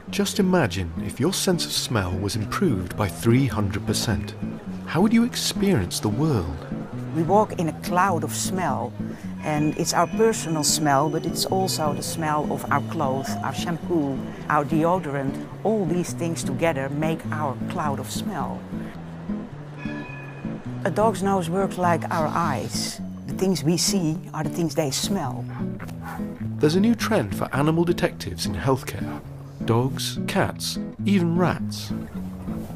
Just imagine if your sense of smell was improved by 300%. How would you experience the world? We walk in a cloud of smell, and it's our personal smell, but it's also the smell of our clothes, our shampoo, our deodorant. All these things together make our cloud of smell. A dog's nose works like our eyes. The things we see are the things they smell. There's a new trend for animal detectives in healthcare. Dogs, cats, even rats.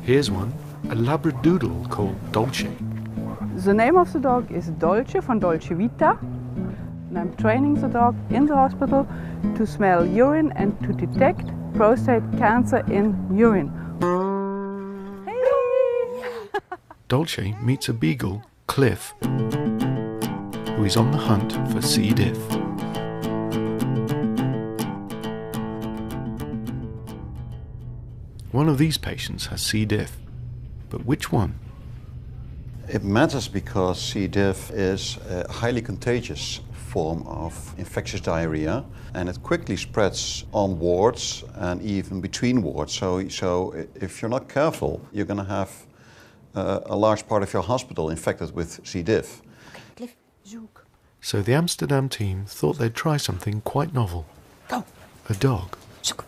Here's one, a Labradoodle called Dolce. The name of the dog is Dolce from Dolce Vita. And I'm training the dog in the hospital to smell urine and to detect prostate cancer in urine. Hey! Dolce meets a Beagle, Cliff, who is on the hunt for C-diff. One of these patients has C-diff, but which one? It matters because C. diff is a highly contagious form of infectious diarrhea, and it quickly spreads on wards and even between wards. So if you're not careful, you're going to have a large part of your hospital infected with C. diff. Cliff, zoek. So the Amsterdam team thought they'd try something quite novel. Go. A dog. Zoek.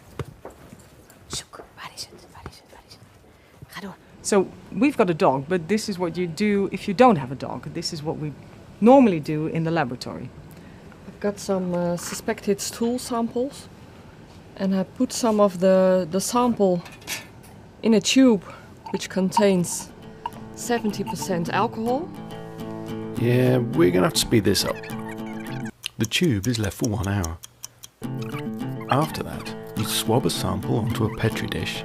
Zoek. Waar is het? Waar is het? Waar is het? Ga door. So we've got a dog, but this is what you do if you don't have a dog. This is what we normally do in the laboratory. I've got some suspected stool samples, and I put some of the sample in a tube which contains 70% alcohol. Yeah, we're going to have to speed this up. The tube is left for 1 hour. After that, you swab a sample onto a petri dish,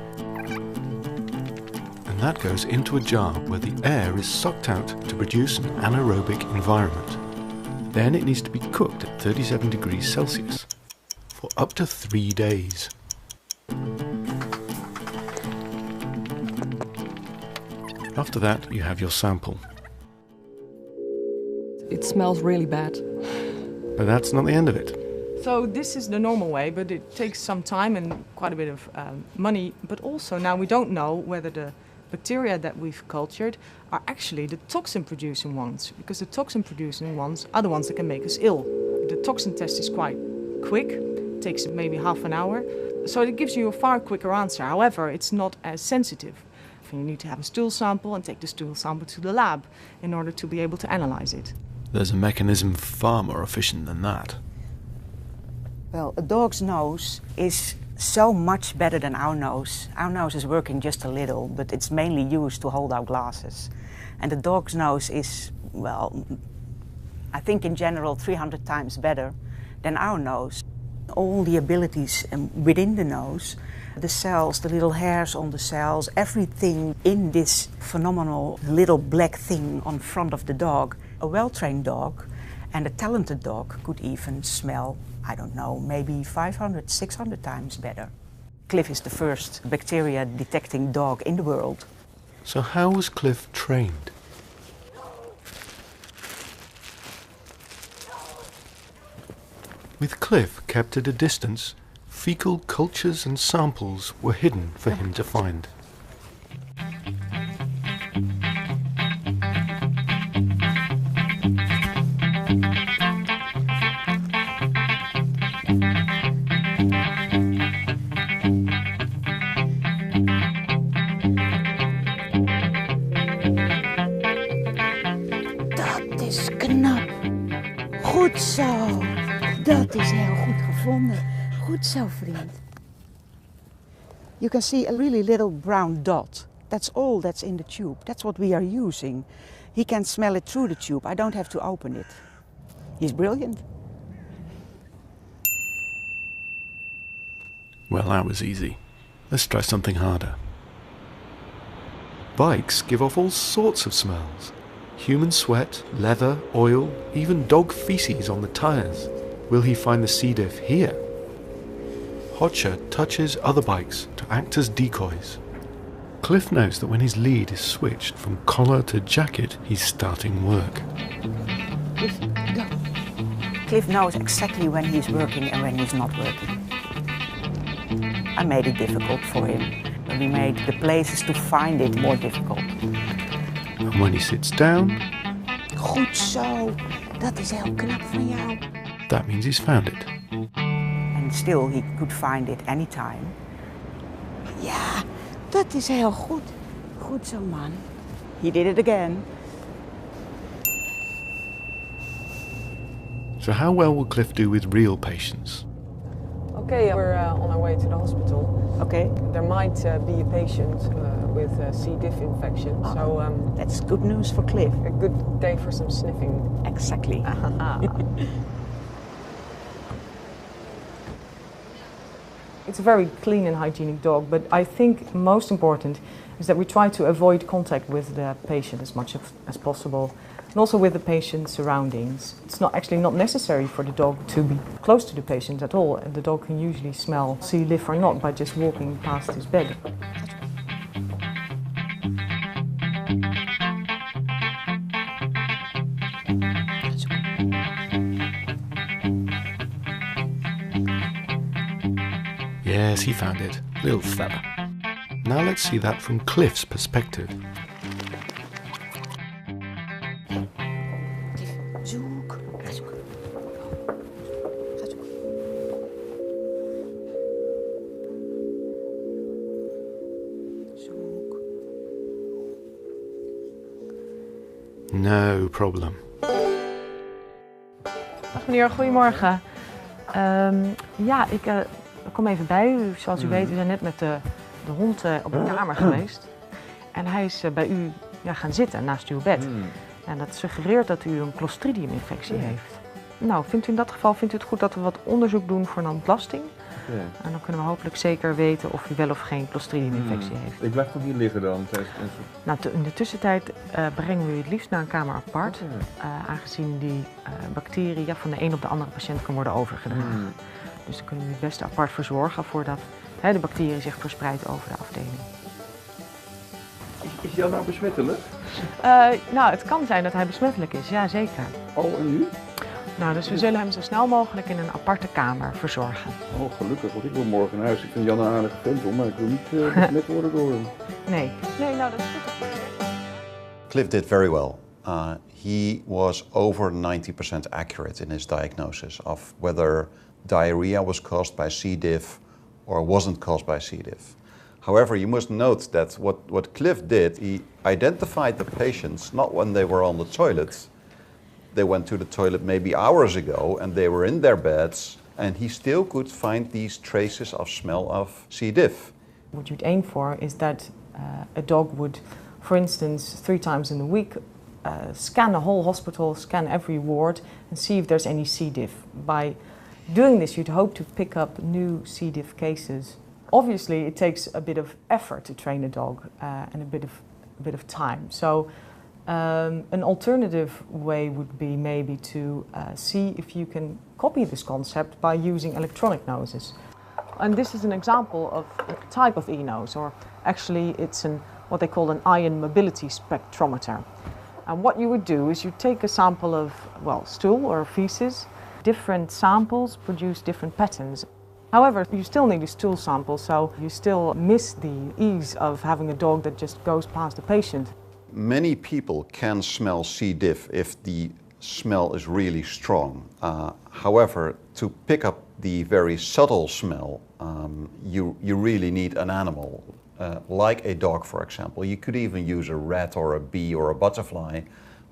and that goes into a jar where the air is sucked out to produce an anaerobic environment. Then it needs to be cooked at 37 degrees Celsius for up to 3 days. After that, you have your sample. It smells really bad. But that's not the end of it. So this is the normal way, but it takes some time and quite a bit of money. But also now we don't know whether the bacteria that we've cultured are actually the toxin-producing ones, because the toxin-producing ones are the ones that can make us ill. The toxin test is quite quick, it takes maybe half an hour, so it gives you a far quicker answer. However, it's not as sensitive. You need to have a stool sample and take the stool sample to the lab in order to be able to analyze it. There's a mechanism far more efficient than that. Well, a dog's nose is so much better than our nose. Our nose is working just a little, but it's mainly used to hold our glasses. And the dog's nose is, well, I think in general 300 times better than our nose. All the abilities within the nose, the cells, the little hairs on the cells, everything in this phenomenal little black thing on front of the dog. A well-trained dog and a talented dog could even smell, I don't know, maybe 500, 600 times better. Cliff is the first bacteria-detecting dog in the world. So how was Cliff trained? With Cliff kept at a distance, fecal cultures and samples were hidden for him to find. Dat is knap. Goed zo. Dat is heel goed gevonden. Goed zo, vriend. You can see a really little brown dot. That's all that's in the tube. That's what we are using. He can smell it through the tube. I don't have to open it. He's brilliant. Well, that was easy. Let's try something harder. Bikes give off all sorts of smells. Human sweat, leather, oil, even dog feces on the tires. Will he find the C-diff here? Hodshirt touches other bikes to act as decoys. Cliff knows that when his lead is switched from collar to jacket, he's starting work. Cliff, go. Cliff knows exactly when he's working and when he's not working. I made it difficult for him. We made the places to find it more difficult. And when he sits down, Goed zo, dat is heel knap van jou. that means he's found it. And still he could find it anytime. Ja, dat is heel goed. Goed zo, man. He did it again. So how well will Cliff do with real patients? Okay, we're on our way to the hospital. Okay. There might be a patient with C-diff infection, so That's good news for Cliff. a good day for some sniffing. Exactly. It's a very clean and hygienic dog, but I think most important is that we try to avoid contact with the patient as much as possible, and also with the patient's surroundings. It's not necessary for the dog to be close to the patient at all, and the dog can usually smell C-diff or not by just walking past his bed. Yes, he found it. Little fella. Now let's see that from Cliff's perspective. Zoek. Ga zoeken. Ga zoeken. Zoek. No problem. Dag meneer, goedemorgen. Ja, ik kom even bij u. Zoals u weet, we zijn net met de hond op de kamer geweest. En hij is bij u gaan zitten naast uw bed. En dat suggereert dat u een Clostridium-infectie heeft. Nou, vindt u in dat geval het goed dat we wat onderzoek doen voor een ontlasting? En dan kunnen we hopelijk zeker weten of u wel of geen Clostridium-infectie heeft. Ik blijf toch hier liggen dan? Nou, in de tussentijd brengen we u het liefst naar een kamer apart. Aangezien die bacterie van de een op de andere patiënt kan worden overgedragen. Dus dan kunnen we u het beste apart verzorgen voordat de bacterie zich verspreidt over de afdeling. Is jou nou besmettelijk? Nou, het kan zijn dat hij besmettelijk is, ja zeker. Oh, en nu? Nou, dus we zullen hem zo snel mogelijk in een aparte kamer verzorgen. Oh, gelukkig, want ik wil morgen naar huis. Ik vind Jan een aardige vent, hoor, maar ik wil niet besmet worden door hem. Nee, nou dat is goed. Cliff did very well. He was over 90% accurate in his diagnosis of whether diarrhea was caused by C. diff or wasn't caused by C. diff. However, you must note that what Cliff did, he identified the patients not when they were on the toilet. They went to the toilet maybe hours ago and they were in their beds, and he still could find these traces of smell of C. diff. What you'd aim for is that a dog would, for instance, 3 times in the week, scan the whole hospital, scan every ward, and see if there's any C. diff. By doing this, you'd hope to pick up new C. diff cases. Obviously, it takes a bit of effort to train a dog and a bit of time. So, an alternative way would be maybe to see if you can copy this concept by using electronic noses. And this is an example of a type of e-nose, or actually it's what they call an ion mobility spectrometer. And what you would do is you take a sample of, stool or feces. Different samples produce different patterns. However, you still need a stool sample, so you still miss the ease of having a dog that just goes past the patient. Many people can smell C. diff if the smell is really strong. However, to pick up the very subtle smell, you really need an animal, like a dog, for example. You could even use a rat or a bee or a butterfly,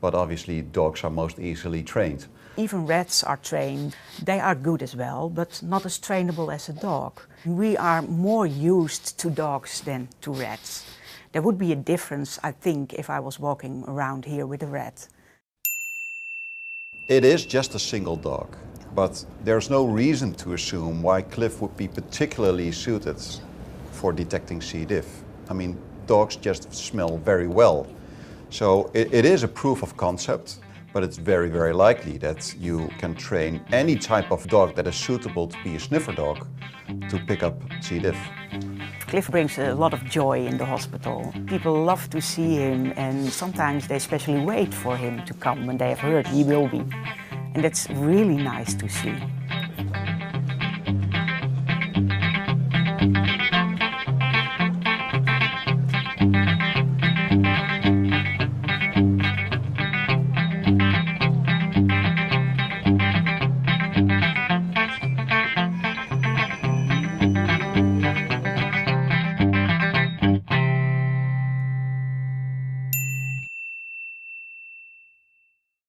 but obviously dogs are most easily trained. Even rats are trained. They are good as well, but not as trainable as a dog. We are more used to dogs than to rats. There would be a difference, I think, if I was walking around here with a rat. It is just a single dog, but there's no reason to assume why Cliff would be particularly suited for detecting C. diff. I mean, dogs just smell very well. So it is a proof of concept, but it's very, very likely that you can train any type of dog that is suitable to be a sniffer dog to pick up C. diff. Cliff brings a lot of joy in the hospital. People love to see him, and sometimes they especially wait for him to come when they have heard he will be. And that's really nice to see.